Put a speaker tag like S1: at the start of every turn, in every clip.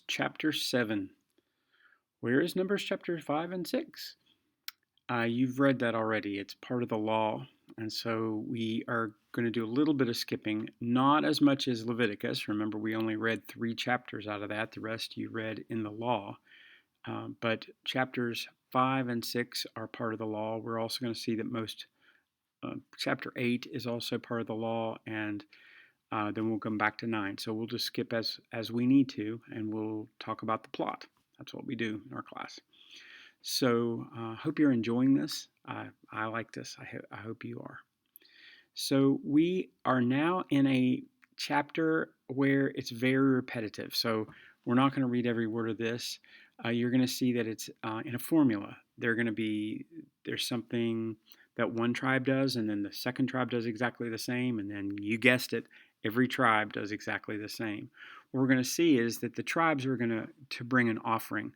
S1: Chapter 7. Where is Numbers chapter 5 and 6? You've read that already. It's part of the law. And so we are going to do a little bit of skipping, not as much as Leviticus. Remember, we only read 3 chapters out of that. The rest you read in the law. But chapters 5 and 6 are part of the law. We're also going to see that chapter 8 is also part of the law, and then we'll come back to 9. So we'll just skip as we need to, and we'll talk about the plot. That's what we do in our class. So hope you're enjoying this. I like this. I hope you are. So we are now in a chapter where it's very repetitive. So we're not going to read every word of this. You're going to see that it's in a formula. There's something that one tribe does, and then the second tribe does exactly the same, and then you guessed it, every tribe does exactly the same. What we're going to see is that the tribes are going to bring an offering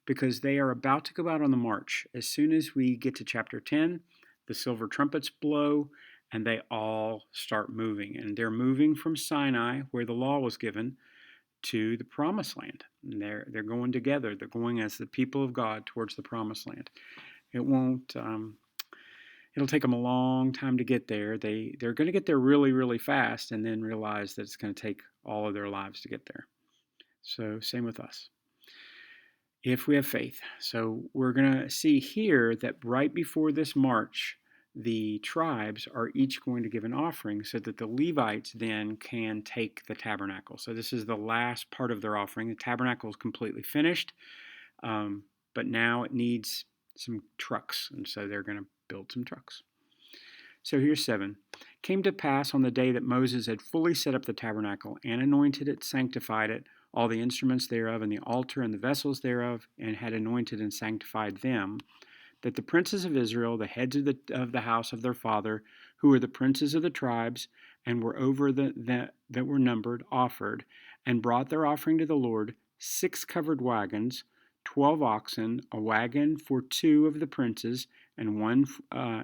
S1: because they are about to go out on the march. As soon as we get to chapter 10, the silver trumpets blow and they all start moving. And they're moving from Sinai, where the law was given, to the promised land. And they're going together. They're going as the people of God towards the promised land. It'll take them a long time to get there. They're going to get there really, really fast and then realize that it's going to take all of their lives to get there. So same with us, if we have faith. So we're going to see here that right before this march, the tribes are each going to give an offering so that the Levites then can take the tabernacle. So this is the last part of their offering. The tabernacle is completely finished, but now it needs some trucks, and so they're going to build some trucks. So here's 7. Came to pass on the day that Moses had fully set up the tabernacle and anointed it, sanctified it, all the instruments thereof, and the altar and the vessels thereof, and had anointed and sanctified them, that the princes of Israel, the heads of the house of their father, who were the princes of the tribes, and were over that were numbered, offered, and brought their offering to the Lord, 6 covered wagons, 12 oxen, a wagon for 2 of the princes, and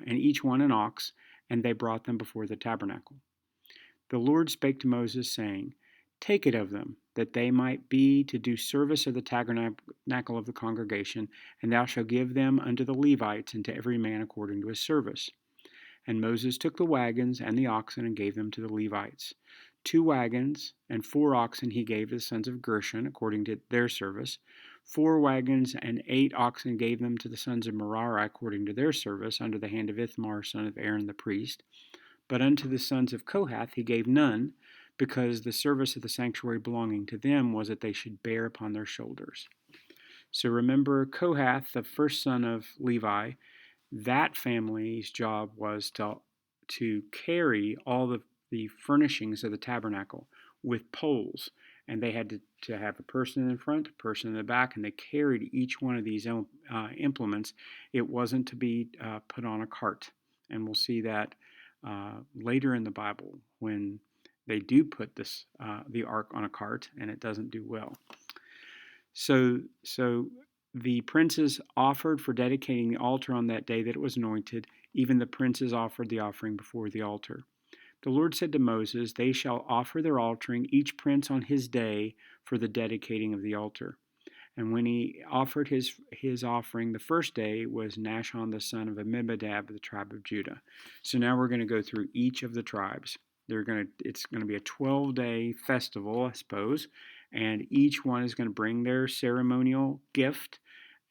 S1: each one an ox, and they brought them before the tabernacle. The Lord spake to Moses, saying, Take it of them, that they might be to do service of the tabernacle of the congregation, and thou shalt give them unto the Levites, and to every man according to his service. And Moses took the wagons and the oxen, and gave them to the Levites. 2 wagons and 4 oxen he gave to the sons of Gershon, according to their service. 4 wagons and 8 oxen gave them to the sons of Merari, according to their service, under the hand of Ithamar, son of Aaron the priest. But unto the sons of Kohath he gave none, because the service of the sanctuary belonging to them was that they should bear upon their shoulders. So remember, Kohath, the first son of Levi, that family's job was to carry all the furnishings of the tabernacle with poles. And they had to have a person in front, a person in the back, and they carried each one of these implements. It wasn't to be put on a cart. And we'll see that later in the Bible when they do put the ark on a cart, and it doesn't do well. So the princes offered for dedicating the altar on that day that it was anointed. Even the princes offered the offering before the altar. The Lord said to Moses, They shall offer their offering, each prince on his day, for the dedicating of the altar. And when he offered his offering, the first day was Nashon the son of Amminadab of the tribe of Judah. So now we're going to go through each of the tribes. It's going to be a 12-day festival, I suppose, and each one is going to bring their ceremonial gift,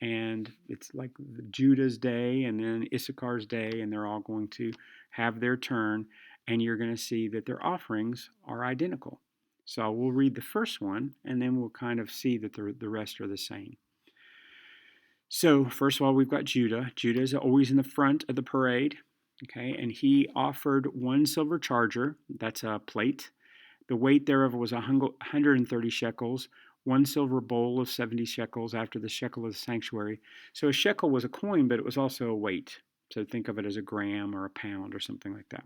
S1: and it's like Judah's day and then Issachar's day, and they're all going to have their turn, and you're going to see that their offerings are identical. So we'll read the first one, and then we'll kind of see that the rest are the same. So first of all, we've got Judah. Judah is always in the front of the parade. Okay, and he offered 1 silver charger, that's a plate. The weight thereof was 130 shekels, 1 silver bowl of 70 shekels after the shekel of the sanctuary. So a shekel was a coin, but it was also a weight. So think of it as a gram or a pound or something like that.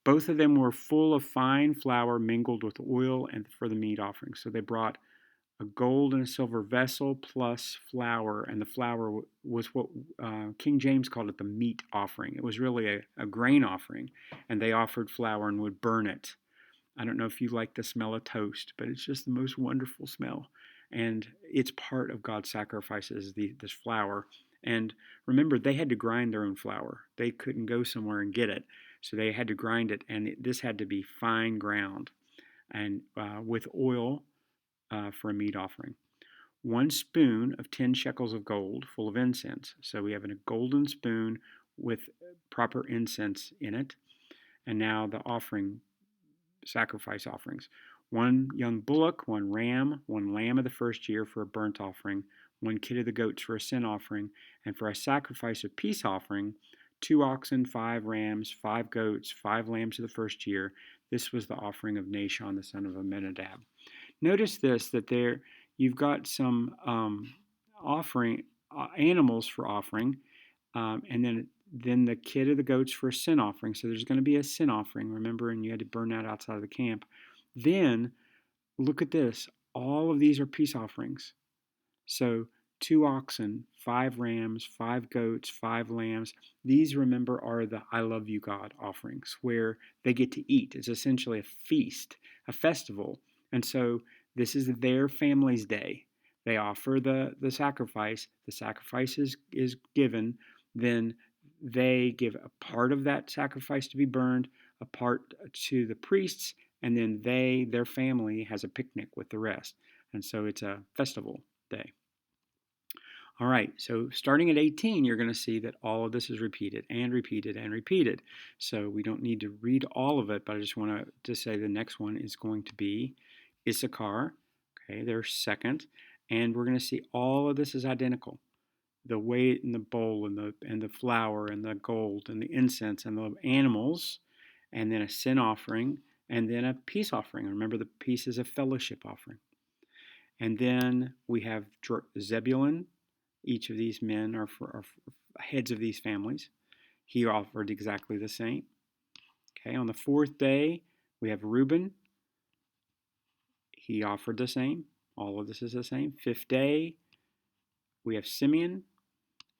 S1: Both of them were full of fine flour mingled with oil and for the meat offering. So they brought a gold and a silver vessel plus flour, and the flour was what King James called it the meat offering. It was really a grain offering, and they offered flour and would burn it. I don't know if you like the smell of toast, but it's just the most wonderful smell. and it's part of God's sacrifices, this flour. And remember, they had to grind their own flour. They couldn't go somewhere and get it, so they had to grind it, and this had to be fine ground and with oil for a meat offering. 1 spoon of 10 shekels of gold full of incense. So we have a golden spoon with proper incense in it. And now the sacrifice offerings. 1 young bullock, 1 ram, 1 lamb of the first year for a burnt offering, 1 kid of the goats for a sin offering, and for a sacrifice of peace offering, 2 oxen, 5 rams, 5 goats, 5 lambs of the first year. This was the offering of Nashon, the son of Amminadab. Notice this, that there you've got some offering animals for offering, and then the kid of the goats for a sin offering. So there's going to be a sin offering, remember, and you had to burn that outside of the camp. Then look at this. All of these are peace offerings. So 2 oxen, 5 rams, 5 goats, 5 lambs. These, remember, are the I love you, God offerings where they get to eat. It's essentially a feast, a festival. And so this is their family's day. They offer the sacrifice. The sacrifice is given. Then they give a part of that sacrifice to be burned, a part to the priests, and then their family, has a picnic with the rest. And so it's a festival day. All right, so starting at 18, you're going to see that all of this is repeated and repeated and repeated. So we don't need to read all of it, but I just want to say the next one is going to be Issachar. Okay, they're second. And we're going to see all of this is identical. The weight and the bowl and the flour and the gold and the incense and the animals, and then a sin offering, and then a peace offering. Remember, the peace is a fellowship offering. And then we have Zebulun. Each of these men are heads of these families. He offered exactly the same. Okay, on the fourth day, we have Reuben. He offered the same. All of this is the same. Fifth day, we have Simeon,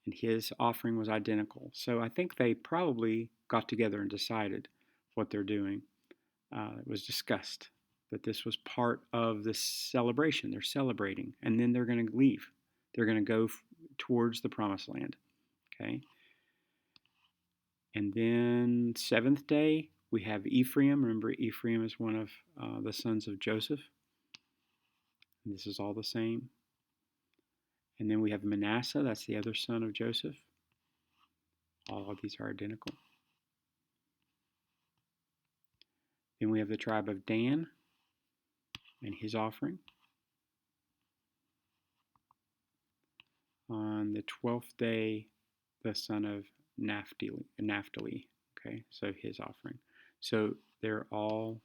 S1: and his offering was identical. So I think they probably got together and decided what they're doing. It was discussed that this was part of the celebration. They're celebrating, and then they're going to leave. They're going to go towards the promised land. Okay. And then seventh day, we have Ephraim. Remember, Ephraim is one of the sons of Joseph. And this is all the same. And then we have Manasseh. That's the other son of Joseph. All of these are identical. Then we have the tribe of Dan and his offering. On the 12th day, the son of Naphtali. Okay, so his offering. So they're all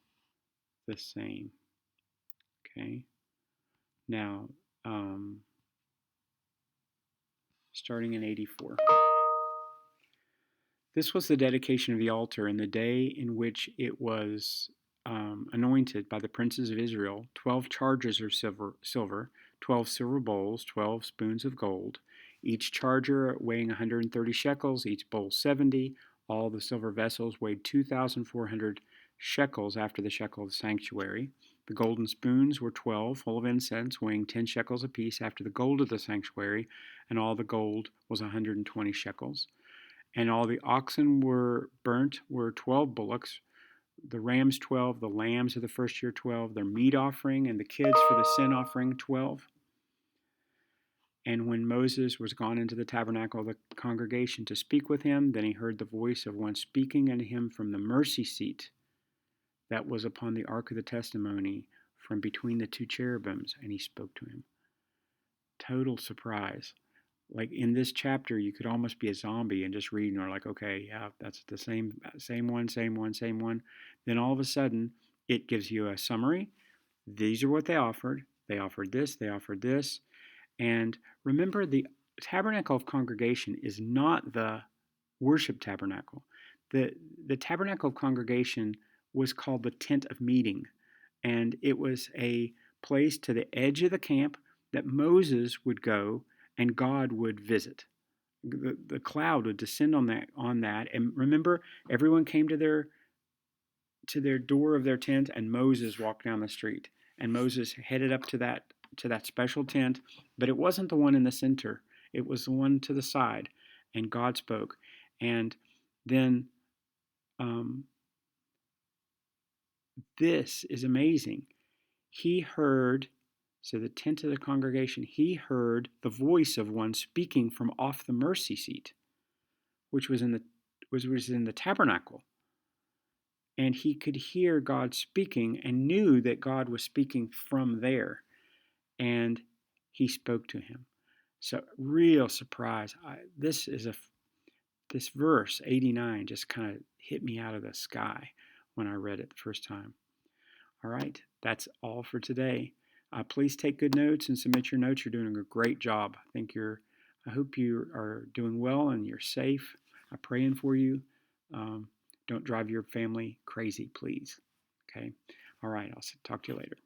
S1: the same. Okay. Now, starting in 84. This was the dedication of the altar and the day in which it was anointed by the princes of Israel. 12 chargers of silver, 12 silver bowls, 12 spoons of gold, each charger weighing 130 shekels, each bowl 70. All the silver vessels weighed 2,400 shekels after the shekel of the sanctuary. The golden spoons were 12, full of incense, weighing 10 shekels apiece after the gold of the sanctuary, and all the gold was 120 shekels. And all the oxen were burnt were 12 bullocks, the rams 12, the lambs of the first year 12, their meat offering, and the kids for the sin offering 12. And when Moses was gone into the tabernacle of the congregation to speak with him, then he heard the voice of one speaking unto him from the mercy seat that was upon the ark of the testimony from between the two cherubims, and he spoke to him. Total surprise. Like in this chapter, you could almost be a zombie and just read, and you're like, okay, yeah, that's the same one. Then all of a sudden, it gives you a summary. These are what they offered. They offered this. They offered this. And remember, the tabernacle of congregation is not the worship tabernacle. The tabernacle of congregation was called the tent of meeting, and it was a place to the edge of the camp that Moses would go and God would visit. The cloud would descend on that. And remember, everyone came to their door of their tent, and Moses walked down the street. And Moses headed up to to that special tent, but it wasn't the one in the center. It was the one to the side, and God spoke. And then um, this is amazing. He heard, so the tent of the congregation, he heard the voice of one speaking from off the mercy seat, which was in the tabernacle. And he could hear God speaking and knew that God was speaking from there. And he spoke to him. So real surprise. This verse 89 just kind of hit me out of the sky when I read it the first time. All right, that's all for today. Please take good notes and submit your notes. You're doing a great job. I hope you are doing well and you're safe. I'm praying for you. Don't drive your family crazy, please. Okay. All right. I'll talk to you later.